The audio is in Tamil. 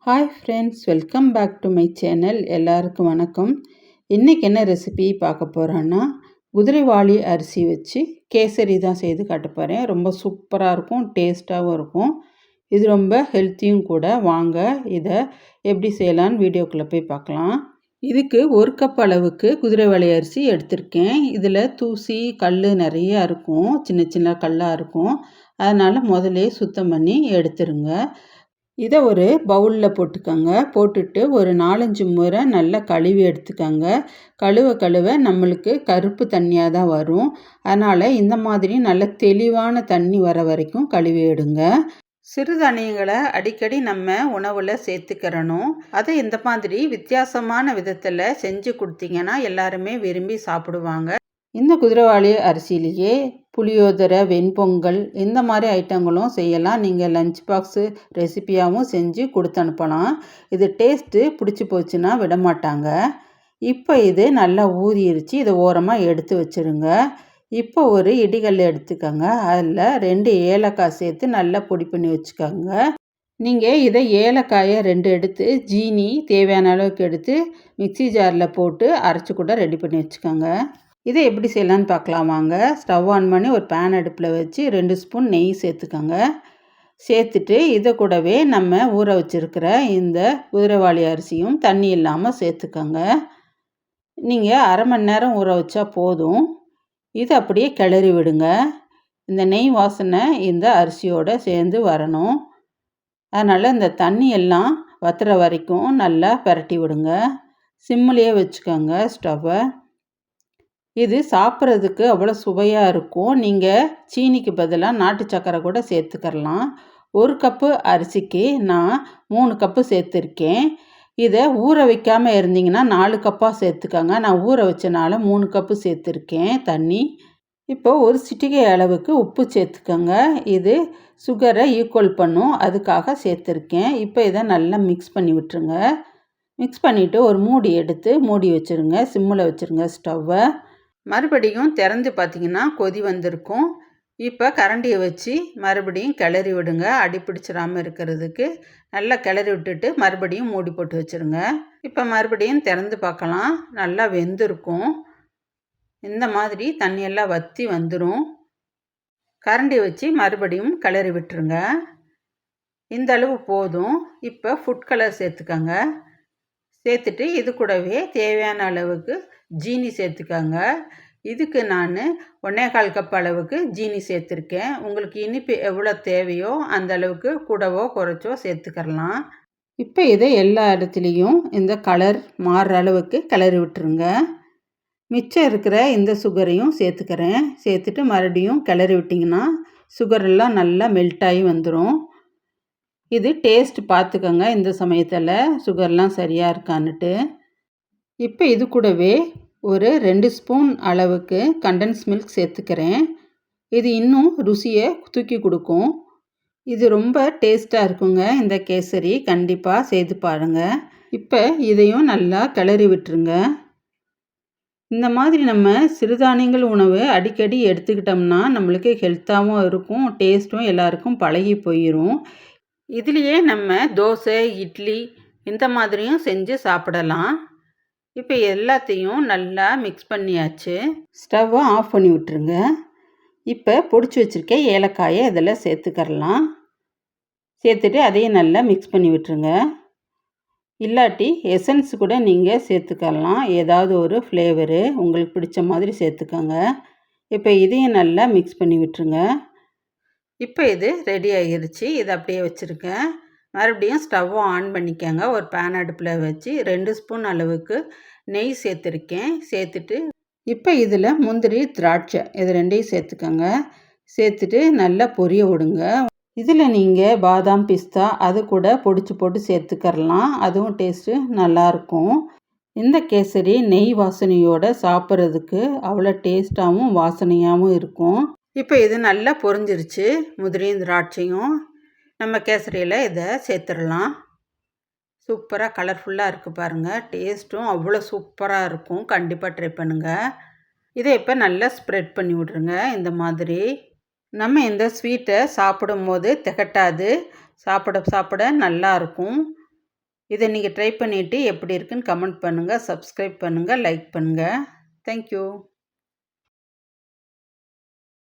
Hi friends, welcome back to my channel. எல்லாருக்கும் வணக்கம். இன்றைக்கி என்ன ரெசிபி பார்க்க போகிறோன்னா, குதிரைவாலி அரிசி வச்சு கேசரி தான் செய்து காட்ட போகிறேன். ரொம்ப சூப்பராக இருக்கும், டேஸ்ட்டாகவும் இருக்கும். இது ரொம்ப ஹெல்த்தியும் கூட. வாங்க இதை எப்படி செய்யலான்னு வீடியோக்குள்ளே போய் பார்க்கலாம். இதுக்கு 1 கப் அளவுக்கு குதிரைவாலி அரிசி எடுத்திருக்கேன். இதில் தூசி கல் நிறையா இருக்கும், சின்ன சின்ன கல்லாக இருக்கும். அதனால் முதலே சுத்தம் பண்ணி எடுத்துருங்க. இதை ஒரு பவுலில் போட்டுக்கோங்க. போட்டுட்டு ஒரு 4-5 முறை நல்லா கழுவி எடுத்துக்கோங்க. கழுவ நம்மளுக்கு கருப்பு தண்ணியாக தான் வரும். அதனால் இந்த மாதிரி நல்ல தெளிவான தண்ணி வர வரைக்கும் கழுவி எடுங்க. சிறுதானியங்களை அடிக்கடி நம்ம உணவில் சேர்த்துக்கிறணும். அதை இந்த மாதிரி வித்தியாசமான விதத்தில் செஞ்சு கொடுத்தீங்கன்னா எல்லாருமே விரும்பி சாப்பிடுவாங்க. இந்த குதிரைவாலி அரிசியிலேயே புளியோதரை, வெண்பொங்கல் இந்த மாதிரி ஐட்டங்களும் செய்யலாம். நீங்கள் லஞ்ச் பாக்ஸு ரெசிப்பியாகவும் செஞ்சு கொடுத்து அனுப்பலாம். இது டேஸ்ட்டு பிடிச்சி போச்சுன்னா விடமாட்டாங்க. இப்போ இது நல்லா ஊறிடுச்சு. இதை ஓரமாக எடுத்து வச்சுருங்க. இப்போ ஒரு இடிகல் எடுத்துக்கோங்க. அதில் 2 ஏலக்காய் சேர்த்து நல்லா பொடி பண்ணி வச்சுக்கோங்க. நீங்கள் இதை ஏலக்காயை 2 எடுத்து ஜீனி தேவையான அளவுக்கு எடுத்து மிக்சி ஜாரில் போட்டு அரைச்சி கூட ரெடி பண்ணி வச்சுக்கோங்க. இதை எப்படி செய்யலான்னு பார்க்கலாம் வாங்க. ஸ்டவ் ஆன் பண்ணி ஒரு பேன் அடுப்பில் வச்சு 2 ஸ்பூன் நெய் சேர்த்துக்கோங்க. சேர்த்துட்டு இதை கூடவே நம்ம ஊற வச்சுருக்கிற இந்த குதிரைவாலி அரிசியும் தண்ணி இல்லாமல் சேர்த்துக்கோங்க. நீங்கள் அரை மணி நேரம் ஊற வச்சா போதும். இதை அப்படியே கிளறி விடுங்க. இந்த நெய் வாசனை இந்த அரிசியோடு சேர்ந்து வரணும். அதனால் இந்த தண்ணி எல்லாம் வத்துற வரைக்கும் நல்லா பரட்டி விடுங்க. சிம்மிலேயே வச்சுக்கோங்க ஸ்டவ்வை. இது சாப்பிட்றதுக்கு அவ்வளோ சுவையாக இருக்கும். நீங்கள் சீனிக்கு பதிலாக நாட்டு சக்கரை கூட சேர்த்துக்கலாம். 1 கப்பு அரிசிக்கு நான் 3 கப்பு சேர்த்துருக்கேன். இதை ஊற வைக்காமல் இருந்தீங்கன்னா 4 கப்பாக சேர்த்துக்கோங்க. நான் ஊற வச்சனால 3 கப்பு சேர்த்துருக்கேன் தண்ணி. இப்போ ஒரு சிட்டிகை அளவுக்கு உப்பு சேர்த்துக்கோங்க. இது சுகரை ஈக்குவல் பண்ணும், அதுக்காக சேர்த்துருக்கேன். இப்போ இதை நல்லா மிக்ஸ் பண்ணி விட்டுருங்க. மிக்ஸ் பண்ணிவிட்டு ஒரு மூடி எடுத்து மூடி வச்சுருங்க. சிம்மில் வச்சுருங்க ஸ்டவ்வை. மறுபடியும் திறந்து பார்த்திங்கன்னா கொதி வந்திருக்கும். இப்போ கரண்டியை வச்சு மறுபடியும் கிளறி விடுங்க. அடி பிடிச்சிடாமல் இருக்கிறதுக்கு நல்லா கிளறி விட்டுட்டு மறுபடியும் மூடி போட்டு வச்சுருங்க. இப்போ மறுபடியும் திறந்து பார்க்கலாம். நல்லா வெந்திருக்கும். இந்த மாதிரி தண்ணியெல்லாம் வற்றி வந்துடும். கரண்டி வச்சு மறுபடியும் கிளறி விட்டுருங்க. இந்த அளவு போதும். இப்போ ஃபுட் கலர் சேர்த்துக்கோங்க. சேர்த்துட்டு இது கூடவே தேவையான அளவுக்கு ஜீனி சேர்த்துக்கோங்க. இதுக்கு நான் 1/4 கப் அளவுக்கு ஜீனி சேர்த்துருக்கேன். உங்களுக்கு இனிப்பு எவ்வளோ தேவையோ அந்த அளவுக்கு கூடவோ குறைச்சோ சேர்த்துக்கலாம். இப்போ இதை எல்லா இடத்துலையும் இந்த கலர் மாறுற அளவுக்கு கிளறி விட்டுருங்க. மிச்சம் இருக்கிற இந்த சுகரையும் சேர்த்துக்கிறேன். சேர்த்துட்டு மறுபடியும் கிளறி விட்டிங்கன்னா சுகரெல்லாம் நல்லா மெல்ட் ஆகி வந்துடும். இது டேஸ்ட் பார்த்துக்கோங்க இந்த சமயத்தில் சுகர்லாம் சரியாக இருக்கான்னுட்டு. இப்போ இது கூடவே ஒரு 2 ஸ்பூன் அளவுக்கு கண்டன்ஸ் மில்க் சேர்த்துக்கிறேன். இது இன்னும் ருசியை தூக்கி கொடுக்கும். இது ரொம்ப டேஸ்ட்டாக இருக்குங்க. இந்த கேசரி கண்டிப்பாக செய்து பாருங்கள். இப்போ இதையும் நல்லா கிளறி விட்டுருங்க. இந்த மாதிரி நம்ம சிறுதானியங்கள் உணவு அடிக்கடி எடுத்துக்கிட்டோம்னா நம்மளுக்கு ஹெல்த்தாகவும் இருக்கும், டேஸ்ட்டும் எல்லாருக்கும் பழகி போயிடும். இதுலேயே நம்ம தோசை, இட்லி இந்த மாதிரியும் செஞ்சு சாப்பிடலாம். இப்போ எல்லாத்தையும் நல்லா மிக்ஸ் பண்ணியாச்சு. ஸ்டவ்வை ஆஃப் பண்ணி விட்டுருங்க. இப்போ பொடிச்சு வச்சுருக்க ஏலக்காயை இதில் சேர்த்துக்கரலாம். சேர்த்துட்டு அதையும் நல்லா மிக்ஸ் பண்ணி விட்டுருங்க. இல்லாட்டி எசன்ஸ் கூட நீங்கள் சேர்த்துக்கலாம். ஏதாவது ஒரு ஃப்ளேவரு உங்களுக்கு பிடிச்ச மாதிரி சேர்த்துக்கோங்க. இப்போ இதையும் நல்லா மிக்ஸ் பண்ணி விட்டுருங்க. இப்போ இது ரெடி ஆகிருச்சு. இதை அப்படியே வச்சுருக்கேன். மறுபடியும் ஸ்டவ்வை ஆன் பண்ணிக்கோங்க. ஒரு பேன் அடுப்பில் வச்சு 2 ஸ்பூன் அளவுக்கு நெய் சேர்த்துருக்கேன். சேர்த்துட்டு இப்போ இதில் முந்திரி, திராட்சை இது 2ஐயும் சேர்த்துக்கோங்க. சேர்த்துட்டு நல்லா பொரிய விடுங்க. இதில் நீங்கள் பாதாம், பிஸ்தா அது கூட பொடிச்சு போட்டு சேர்த்துக்கரலாம். அதுவும் டேஸ்ட்டு நல்லாயிருக்கும். இந்த கேசரி நெய் வாசனையோடு சாப்பிட்றதுக்கு அவ்வளோ டேஸ்ட்டாகவும் வாசனையாகவும் இருக்கும். இப்போ இது நல்லா பொரிஞ்சிருச்சு. முந்திரியும் திராட்சையும் நம்ம கேசரியில் இதை சேர்த்துடலாம். சூப்பராக கலர்ஃபுல்லாக இருக்குது பாருங்கள். டேஸ்ட்டும் அவ்வளோ சூப்பராக இருக்கும். கண்டிப்பாக ட்ரை பண்ணுங்கள். இதை இப்போ நல்லா ஸ்ப்ரெட் பண்ணி விட்ருங்க. இந்த மாதிரி நம்ம இந்த ஸ்வீட்டை சாப்பிடும் போது திகட்டாது. சாப்பிட சாப்பிட நல்லாயிருக்கும். இதை நீங்கள் ட்ரை பண்ணிவிட்டு எப்படி இருக்குன்னு கமெண்ட் பண்ணுங்கள், சப்ஸ்கிரைப் பண்ணுங்கள், லைக் பண்ணுங்கள். தேங்க்யூ.